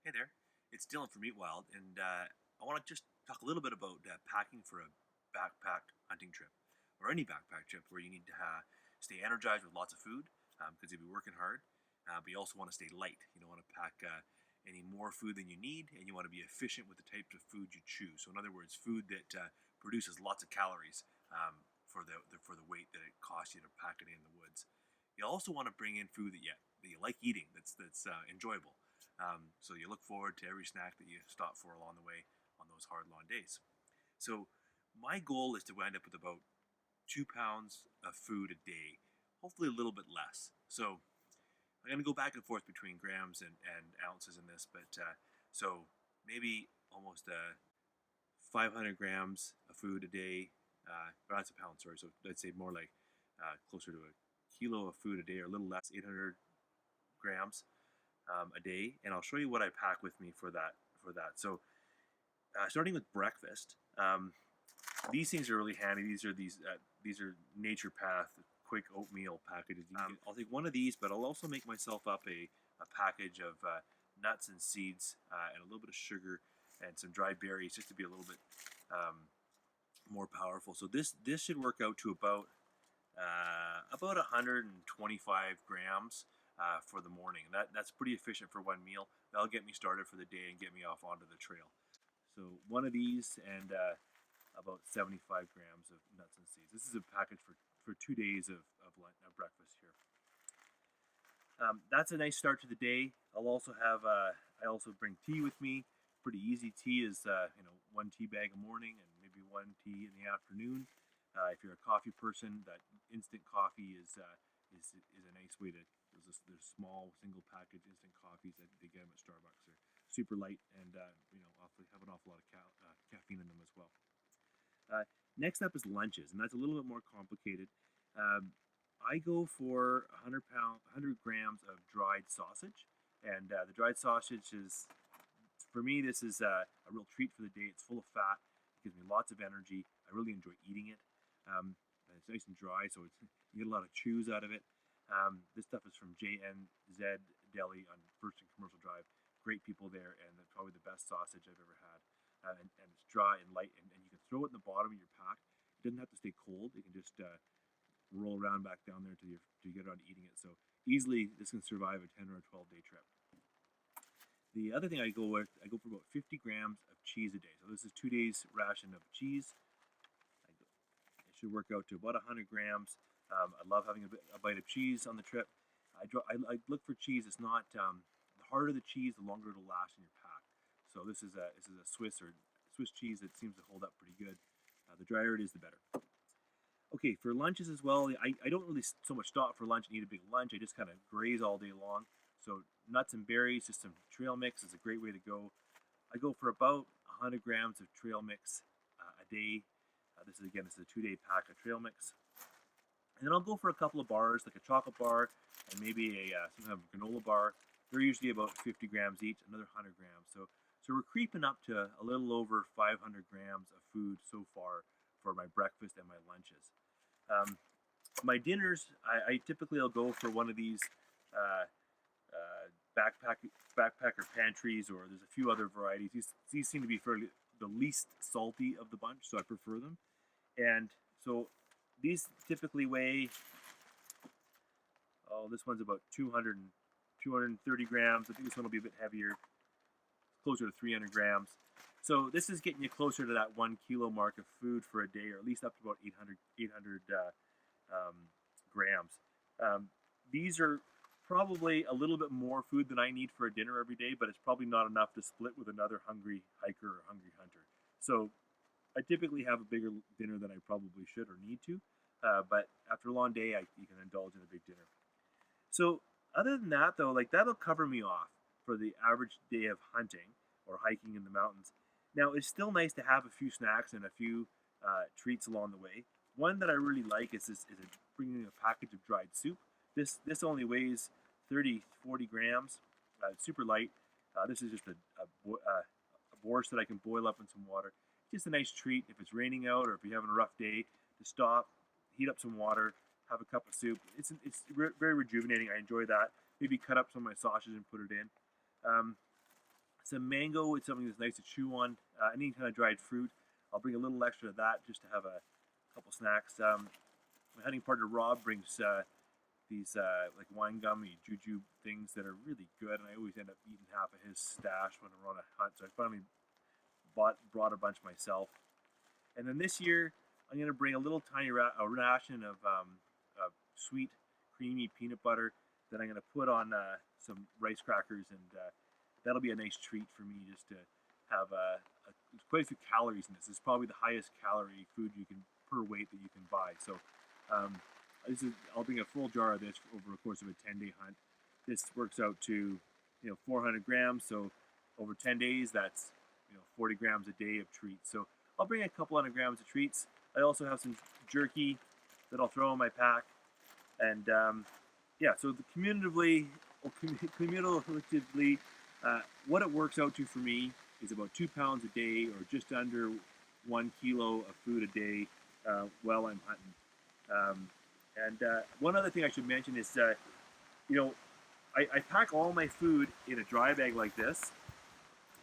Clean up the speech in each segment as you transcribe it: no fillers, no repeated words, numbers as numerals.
Hey there, it's Dylan from Eat Wild, and I want to just talk a little bit about packing for a backpack hunting trip, or any backpack trip where you need to stay energized with lots of food because you'll be working hard, but you also want to stay light. You don't want to pack any more food than you need, and you want to be efficient with the types of food you choose. So, in other words, food that produces lots of calories for the weight that it costs you to pack it in the woods. You also want to bring in food that you like eating, that's enjoyable. So you look forward to every snack that you stop for along the way on those hard, long days. So my goal is to wind up with about 2 pounds of food a day, hopefully a little bit less. So I'm going to go back and forth between grams and ounces in this, but so maybe almost 500 grams of food a day. That's a pound, sorry. So I'd say more like closer to a kilo of food a day, or a little less, 800 grams a day, and I'll show you what I pack with me for that. So, starting with breakfast, these things are really handy. These are Nature Path quick oatmeal packages. I'll take one of these, but I'll also make myself up a package of nuts and seeds and a little bit of sugar and some dried berries, just to be a little bit more powerful. So this should work out to about 125 grams for the morning. That's pretty efficient for one meal. That'll get me started for the day and get me off onto the trail. So one of these and about 75 grams of nuts and seeds. This is a package for 2 days of breakfast here. That's a nice start to the day. I'll also have I also bring tea with me. Pretty easy. Tea is one tea bag a morning and maybe one tea in the afternoon. If you're a coffee person, that instant coffee is a nice way to. There's small single package instant coffees that they get them at Starbucks. They're super light and have an awful lot of caffeine in them as well. Next up is lunches, and that's a little bit more complicated. I go for 100 grams of dried sausage, and the dried sausage is, for me, this is a real treat for the day. It's full of fat. It gives me lots of energy. I really enjoy eating it. It's nice and dry, so you get a lot of chews out of it. This stuff is from JNZ Deli on First and Commercial Drive. Great people there, and probably the best sausage I've ever had. And it's dry and light, and you can throw it in the bottom of your pack. It doesn't have to stay cold. You can just roll around back down there till you get around to eating it. So easily, this can survive a 10 or a 12-day trip. The other thing I go for about 50 grams of cheese a day. So this is 2 days ration of cheese. It should work out to about 100 grams. I love having a bite of cheese on the trip. I look for cheese. It's not the harder the cheese, the longer it'll last in your pack. So this is a Swiss cheese that seems to hold up pretty good. The drier it is, the better. Okay, for lunches as well, I don't really so much stop for lunch and eat a big lunch. I just kind of graze all day long. So nuts and berries, just some trail mix is a great way to go. I go for about 100 grams of trail mix a day. This is a 2-day pack of trail mix. And then I'll go for a couple of bars, like a chocolate bar and maybe some kind of granola bar. They're usually about 50 grams each, another 100 grams. So we're creeping up to a little over 500 grams of food so far for my breakfast and my lunches. My dinners, I typically will go for one of these backpacker pantries, or there's a few other varieties. These seem to be the least salty of the bunch, so I prefer them. And so these typically weigh, this one's about 230 grams. I think this one will be a bit heavier, closer to 300 grams. So this is getting you closer to that 1 kilo mark of food for a day, or at least up to about 800 grams. These are probably a little bit more food than I need for a dinner every day, but it's probably not enough to split with another hungry hiker or hungry hunter. So I typically have a bigger dinner than I probably should or need to, but after a long day, you can indulge in a big dinner. So other than that, though, that'll cover me off for the average day of hunting or hiking in the mountains. Now, it's still nice to have a few snacks and a few treats along the way. One that I really like is bringing a package of dried soup. This only weighs 40 grams. It's super light. This is just a borscht that I can boil up in some water. Just a nice treat if it's raining out or if you're having a rough day, to stop, heat up some water, have a cup of soup. It's very rejuvenating. I enjoy that. Maybe cut up some of my sausages and put it in. some mango. It's something that's nice to chew on. Any kind of dried fruit. I'll bring a little extra of that just to have a couple snacks. My hunting partner Rob brings these like wine gummy juju things that are really good, and I always end up eating half of his stash when we're on a hunt. So I finally brought a bunch myself. And then this year, I'm going to bring a little tiny ration of sweet, creamy peanut butter that I'm going to put on some rice crackers, and that'll be a nice treat for me just to have quite a few calories in this. It's probably the highest calorie food you can per weight that you can buy. So I'll bring a full jar of this over the course of a 10-day hunt. This works out to 400 grams. So over 10 days, that's 40 grams a day of treats. So I'll bring a couple hundred grams of treats. I also have some jerky that I'll throw in my pack. And yeah, so the cumulatively, what it works out to for me is about 2 pounds a day, or just under 1 kilo of food a day while I'm hunting. One other thing I should mention is, I pack all my food in a dry bag like this,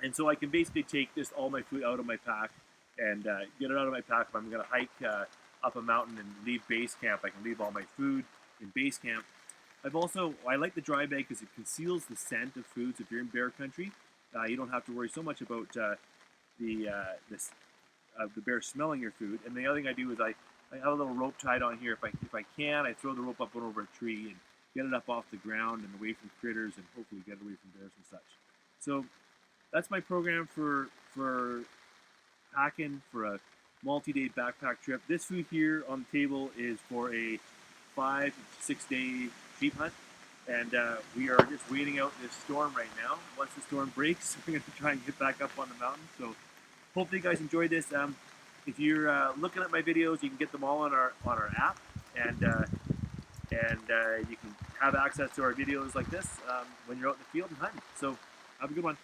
and so I can basically take just all my food out of my pack and get it out of my pack. If I'm going to hike up a mountain and leave base camp, I can leave all my food in base camp. I like the dry bag because it conceals the scent of foods. If you're in bear country, you don't have to worry so much about the bear smelling your food. And the other thing I do is I have a little rope tied on here. If I can, I throw the rope up over a tree and get it up off the ground and away from critters, and hopefully get away from bears and such. So that's my program for packing for a multi-day backpack trip. This food here on the table is for a 5 to 6 day sheep hunt, and we are just waiting out this storm right now. Once the storm breaks, we're going to try and get back up on the mountain. So hopefully you guys enjoyed this. If you're looking at my videos, you can get them all on our app, and you can have access to our videos like this when you're out in the field and hunting. So have a good one.